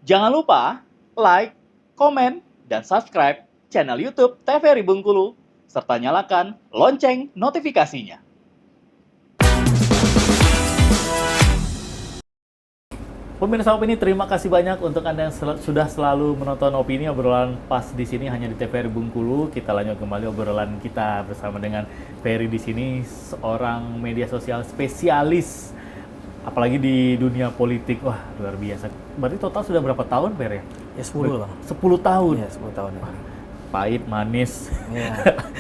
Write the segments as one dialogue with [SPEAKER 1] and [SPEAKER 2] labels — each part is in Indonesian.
[SPEAKER 1] Jangan lupa like, komen, dan subscribe channel YouTube TVRI Bengkulu, serta nyalakan lonceng notifikasinya. Pemirsa Opini, terima kasih banyak untuk Anda yang sudah selalu menonton Opini, obrolan pas di sini hanya di TVRI Bengkulu. Kita lanjut kembali obrolan kita bersama dengan Ferry di sini, seorang media sosial spesialis, apalagi di dunia politik. Wah, luar biasa. Berarti total sudah berapa tahun, Ferry?
[SPEAKER 2] Ya 10 Bang.
[SPEAKER 1] 10 tahun.
[SPEAKER 2] Iya, 10 tahun. Ya.
[SPEAKER 1] Pahit, manis,
[SPEAKER 2] Iya.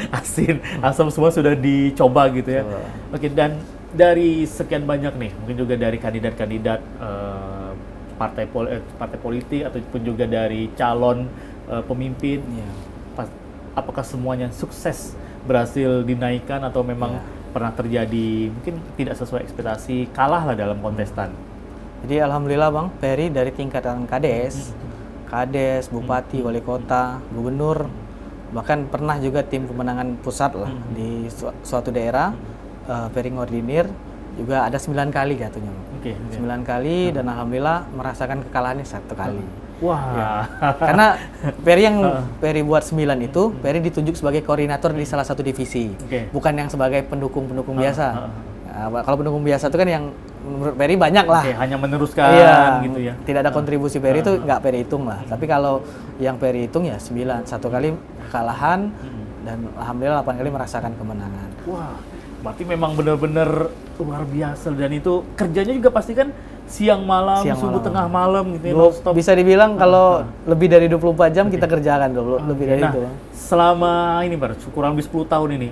[SPEAKER 1] asin, asam semua sudah dicoba gitu ya.
[SPEAKER 2] Coba.
[SPEAKER 1] Oke, dan dari sekian banyak nih, mungkin juga dari kandidat-kandidat partai politik ataupun juga dari calon pemimpin,
[SPEAKER 2] Iya.
[SPEAKER 1] apakah semuanya sukses berhasil dinaikkan atau memang pernah terjadi mungkin tidak sesuai ekspektasi, kalah lah dalam kontestan?
[SPEAKER 2] Jadi alhamdulillah Bang, Ferry dari tingkatan Kades, Bupati, Wali Kota, Gubernur, bahkan pernah juga tim pemenangan pusat lah di suatu daerah, Ferry ngordinir, juga ada 9 kali jatuhnya.
[SPEAKER 1] Oke.
[SPEAKER 2] 9 kali dan alhamdulillah merasakan kekalahannya 1 kali.
[SPEAKER 1] Wah.
[SPEAKER 2] Ya. Karena Ferry buat 9 itu, Ferry ditunjuk sebagai koordinator di salah satu divisi.
[SPEAKER 1] Oke.
[SPEAKER 2] Bukan yang sebagai pendukung biasa. Nah, kalau pendukung biasa itu kan yang menurut Ferry banyak lah.
[SPEAKER 1] Oke, hanya meneruskan gitu ya.
[SPEAKER 2] Tidak ada kontribusi Ferry itu nggak Ferry hitung lah. Tapi kalau yang Ferry hitung ya 9, 1 kali kekalahan dan alhamdulillah 8 kali merasakan kemenangan.
[SPEAKER 1] Wah, berarti memang benar-benar luar biasa, dan itu kerjanya juga pasti kan siang malam, subuh tengah malam gitu ya, non-stop.
[SPEAKER 2] Bisa dibilang kalau lebih dari 24 jam kita kerjakan lebih dari itu.
[SPEAKER 1] Selama ini kurang lebih 10 tahun ini,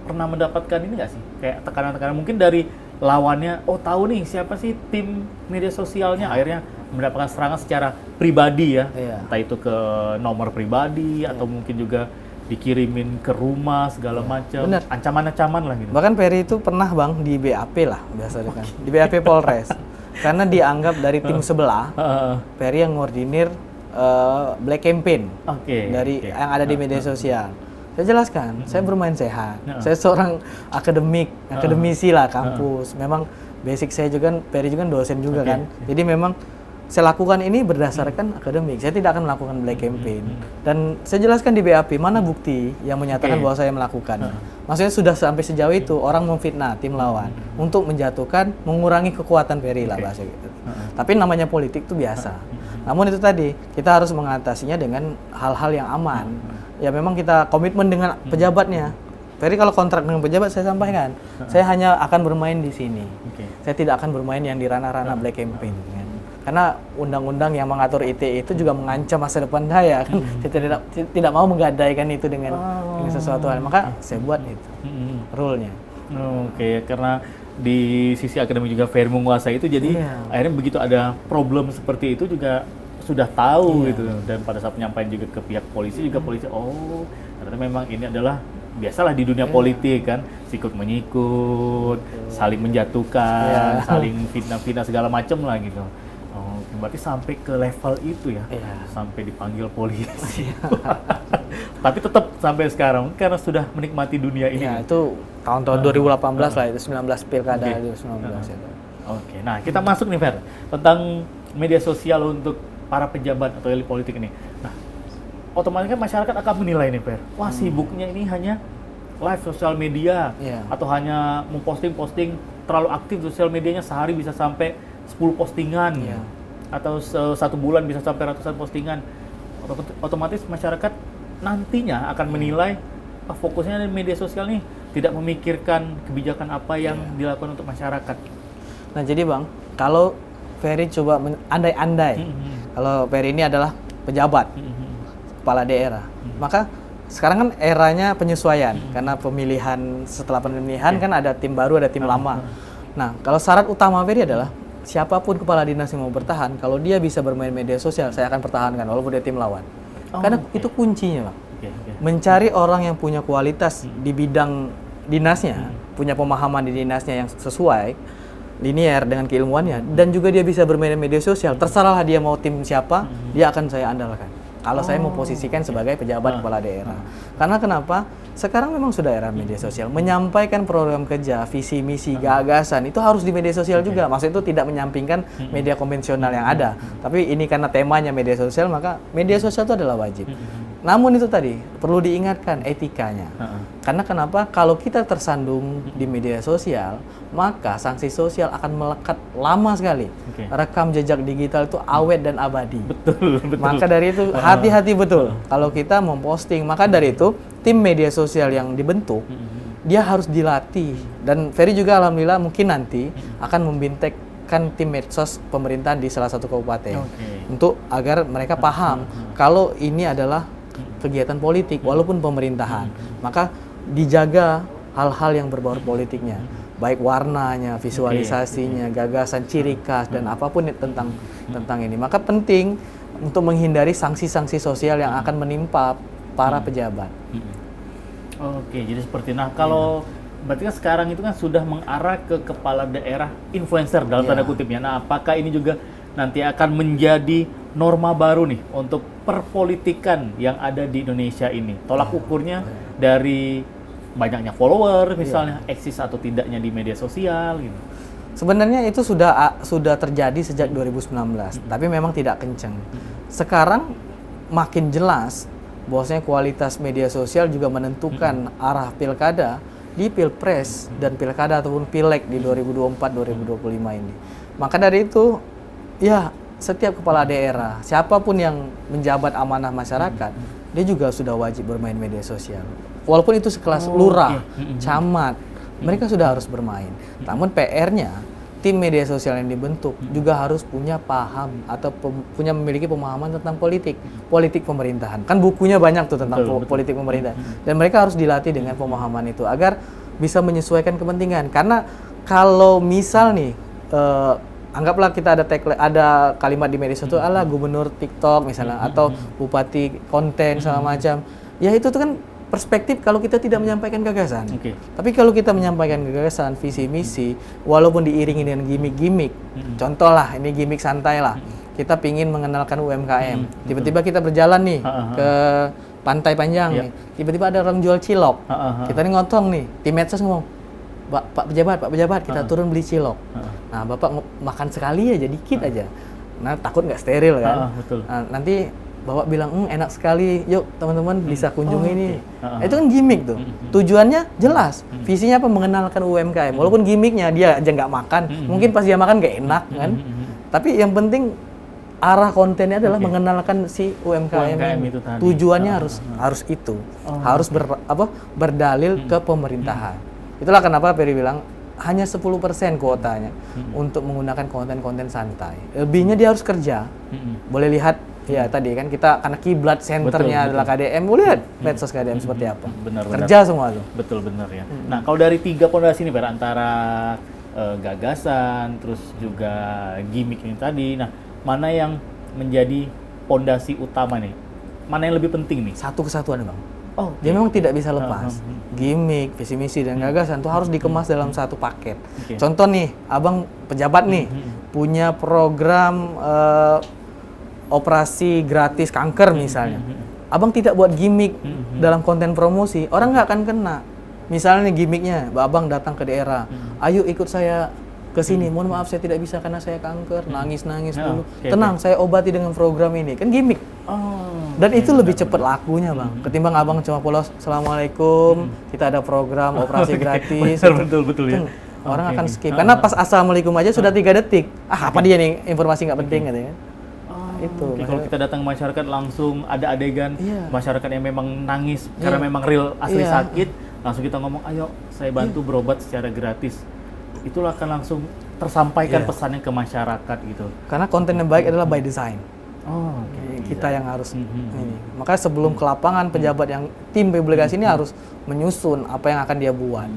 [SPEAKER 1] pernah mendapatkan ini nggak sih? Kayak tekanan-tekanan mungkin dari lawannya, oh tahu nih siapa sih tim media sosialnya, akhirnya mendapatkan serangan secara pribadi ya. Entah itu ke nomor pribadi atau mungkin juga dikirimin ke rumah segala macam, ancaman-ancaman lah gitu.
[SPEAKER 2] Bahkan Ferry itu pernah Bang di BAP lah biasanya kan, di BAP Polres, karena dianggap dari tim sebelah, Ferry yang ngordinir black campaign yang ada di media sosial. Saya jelaskan, saya bermain sehat, saya seorang akademisi lah kampus. Memang basic saya juga, Ferry juga dosen juga kan, jadi memang saya lakukan ini berdasarkan akademik. Saya tidak akan melakukan black campaign. Dan saya jelaskan di BAP mana bukti yang menyatakan bahwa saya melakukan. Maksudnya sudah sampai sejauh itu orang memfitnah tim lawan untuk menjatuhkan, mengurangi kekuatan Ferry lah bahasa gitu. Tapi namanya politik itu biasa. Namun itu tadi kita harus mengatasinya dengan hal-hal yang aman. Ya memang kita komitmen dengan pejabatnya. Ferry kalau kontrak dengan pejabat saya sampaikan, saya hanya akan bermain di sini. Saya tidak akan bermain yang di ranah-ranah black campaign. Karena undang-undang yang mengatur ITE itu juga mengancam masa depan saya kan. Saya tidak mau menggadaikan itu dengan sesuatu hal, maka saya buat itu rule-nya.
[SPEAKER 1] Oke, karena di sisi akademik juga Ferry menguasai itu, jadi akhirnya begitu ada problem seperti itu juga sudah tahu gitu. Dan pada saat penyampaian juga ke pihak polisi juga polisi, oh ternyata memang ini adalah biasalah di dunia politik kan, sikut menyikut, saling menjatuhkan, saling fitnah-fitnah segala macam lah gitu. Berarti sampai ke level itu ya, sampai dipanggil polisi. Tapi tetap sampai sekarang karena sudah menikmati dunia ini.
[SPEAKER 2] Ya, itu tahun-tahun 2018 lah, itu 19 pilkada 2019 itu.
[SPEAKER 1] Oke, nah kita masuk nih Fer, tentang media sosial untuk para pejabat atau elit politik ini. Nah, otomatis kan masyarakat akan menilai nih Fer, wah sibuknya ini hanya live sosial media atau hanya memposting terlalu aktif sosial medianya, sehari bisa sampai 10 postingan. Atau 1 bulan bisa sampai ratusan postingan. Otomatis masyarakat nantinya akan menilai fokusnya di media sosial nih tidak memikirkan kebijakan apa yang dilakukan untuk masyarakat.
[SPEAKER 2] Nah jadi Bang, kalau Ferry coba andai-andai, kalau Ferry ini adalah pejabat, kepala daerah, maka sekarang kan eranya penyesuaian, karena setelah pemilihan kan ada tim baru, ada tim lama. Nah kalau syarat utama Ferry adalah siapapun kepala dinas yang mau bertahan, kalau dia bisa bermain media sosial, saya akan pertahankan walaupun dia tim lawan. Karena itu kuncinya, Bang. Mencari orang yang punya kualitas di bidang dinasnya, punya pemahaman di dinasnya yang sesuai, linear dengan keilmuannya, dan juga dia bisa bermain media sosial. Terserahlah dia mau tim siapa, dia akan saya andalkan. kalau saya mau posisikan sebagai pejabat kepala daerah. Karena kenapa? Sekarang memang sudah era media sosial. Menyampaikan program kerja, visi, misi, gagasan itu harus di media sosial juga. Maksud itu tidak menyampingkan media konvensional yang ada. Tapi ini karena temanya media sosial, maka media sosial itu adalah wajib. Namun itu tadi perlu diingatkan etikanya. Karena kenapa? Kalau kita tersandung di media sosial, maka sanksi sosial akan melekat lama sekali. Rekam jejak digital itu awet dan abadi.
[SPEAKER 1] Betul.
[SPEAKER 2] Maka dari itu hati-hati betul kalau kita memposting. Maka dari itu tim media sosial yang dibentuk dia harus dilatih. Dan Ferry juga alhamdulillah mungkin nanti akan membintekkan tim medsos pemerintahan di salah satu kabupaten untuk agar mereka paham kalau ini adalah kegiatan politik walaupun pemerintahan. Maka dijaga hal-hal yang berbau politiknya, baik warnanya, visualisasinya, gagasan, ciri khas dan apapun tentang ini. Maka penting untuk menghindari sanksi-sanksi sosial yang akan menimpa para pejabat.
[SPEAKER 1] Oke, jadi seperti kalau berarti kan sekarang itu kan sudah mengarah ke kepala daerah influencer dalam tanda kutipnya. Nah, apakah ini juga nanti akan menjadi norma baru nih untuk perpolitikan yang ada di Indonesia ini? Tolak ukurnya dari banyaknya follower misalnya, eksis atau tidaknya di media sosial gitu.
[SPEAKER 2] Sebenarnya itu sudah terjadi sejak 2019, tapi memang tidak kencang. Sekarang makin jelas bahwasanya kualitas media sosial juga menentukan arah pilkada di pilpres dan pilkada ataupun pileg di 2024-2025 ini. Maka dari itu, ya setiap kepala daerah, siapapun yang menjabat amanah masyarakat, dia juga sudah wajib bermain media sosial. Walaupun itu sekelas lurah, camat, mereka sudah harus bermain. Namun PR-nya, tim media sosial yang dibentuk juga harus punya paham atau memiliki pemahaman tentang politik pemerintahan. Kan bukunya banyak tuh tentang politik pemerintahan. Dan mereka harus dilatih dengan pemahaman itu agar bisa menyesuaikan kepentingan. Karena kalau misal nih, anggaplah kita ada kalimat di media sosial, ala gubernur TikTok misalnya, atau bupati konten segala macam. Ya itu tuh kan perspektif kalau kita tidak menyampaikan gagasan. Tapi kalau kita menyampaikan gagasan, visi misi, walaupun diiringi dengan gimmick-gimmick, contoh lah, ini gimmick santai lah, kita pingin mengenalkan UMKM, tiba-tiba kita berjalan nih ke Pantai Panjang nih, tiba-tiba ada orang jual cilok, kita nih ngotong nih, tim medsos ngomong, Pak pejabat, kita turun beli cilok. Nah, Bapak makan sekali aja, dikit aja. Nah, takut nggak steril kan? Nah, nanti Bapak bilang, enak sekali, yuk teman-teman bisa kunjungi ini. Itu kan gimmick tuh. Tujuannya jelas. Visinya apa? Mengenalkan UMKM. Walaupun gimmicknya dia aja nggak makan, mungkin pas dia makan nggak enak kan. Tapi yang penting arah kontennya adalah mengenalkan si UMKM itu tadi. Tujuannya harus itu. Harus berdalil ke pemerintahan. Itulah kenapa Ferry bilang hanya 10% kuotanya untuk menggunakan konten-konten santai. Lebihnya dia harus kerja. Boleh lihat ya tadi kan kita karena kiblat senternya adalah KDM, boleh lihat medsos KDM seperti apa.
[SPEAKER 1] Benar.
[SPEAKER 2] Kerja semua tuh.
[SPEAKER 1] Betul benar ya. Nah, kalau dari 3 pondasi ini antara gagasan terus juga gimmick ini tadi, nah mana yang menjadi pondasi utama nih? Mana yang lebih penting nih?
[SPEAKER 2] Satu kesatuan, Bang. Dia memang tidak bisa lepas. Gimmick, visi misi dan gagasan itu harus dikemas dalam satu paket. Contoh nih, Abang pejabat nih punya program operasi gratis kanker misalnya. Abang tidak buat gimmick dalam konten promosi, orang nggak akan kena. Misalnya nih gimmicknya, Abang datang ke daerah, ayo ikut saya ke sini, mohon maaf saya tidak bisa karena saya kanker, nangis-nangis dulu. Tenang, saya obati dengan program ini. Kan gimmick. Dan itu lebih cepat lakunya, Bang. Ketimbang Abang cuma polos, Assalamualaikum, kita ada program operasi gratis.
[SPEAKER 1] Betul ya.
[SPEAKER 2] Orang akan skip. Karena pas Assalamualaikum aja sudah 3 detik. Apa dia nih, informasi nggak penting katanya. Itu.
[SPEAKER 1] Kalau kita datang ke masyarakat langsung ada adegan masyarakat yang memang nangis karena memang real asli sakit, langsung kita ngomong, ayo saya bantu berobat secara gratis. Itulah akan langsung tersampaikan pesannya ke masyarakat gitu.
[SPEAKER 2] Karena konten yang baik adalah by design. Kita yang harus ini. Makanya sebelum ke lapangan, pejabat yang tim publikasi ini harus menyusun apa yang akan dia buat.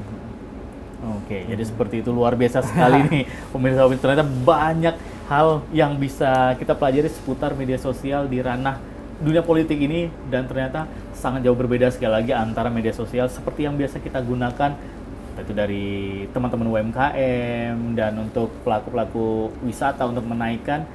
[SPEAKER 1] Jadi seperti itu, luar biasa sekali nih pemirsa. Ternyata banyak hal yang bisa kita pelajari seputar media sosial di ranah dunia politik ini, dan ternyata sangat jauh berbeda sekali lagi antara media sosial seperti yang biasa kita gunakan, itu dari teman-teman UMKM dan untuk pelaku-pelaku wisata untuk menaikkan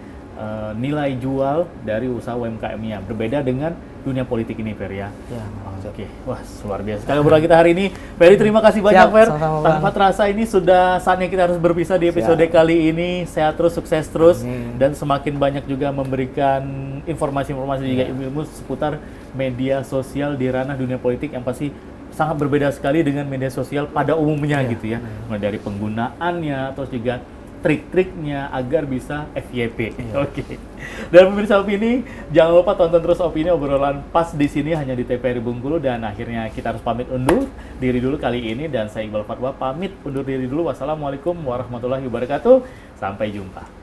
[SPEAKER 1] nilai jual dari usaha UMKM-nya. Berbeda dengan dunia politik ini, Fer ya.
[SPEAKER 2] Ya,
[SPEAKER 1] Oke, wah luar biasa. Sekali ngobrol kita hari ini, Ferry terima kasih banyak, Fer. Tanpa terasa ini sudah saatnya kita harus berpisah di episode kali ini. Sehat terus, sukses terus, dan semakin banyak juga memberikan informasi-informasi juga ilmu seputar media sosial di ranah dunia politik yang pasti sangat berbeda sekali dengan media sosial pada umumnya gitu ya. Mulai dari penggunaannya, terus juga trik-triknya agar bisa FYP. Oke. Dan pemirsa Opini, jangan lupa tonton terus Opini, obrolan pas di sini hanya di TVRI Bengkulu. Dan akhirnya kita harus pamit undur diri dulu kali ini, dan saya Iqbal Fatwa pamit undur diri dulu. Wassalamualaikum warahmatullahi wabarakatuh. Sampai jumpa.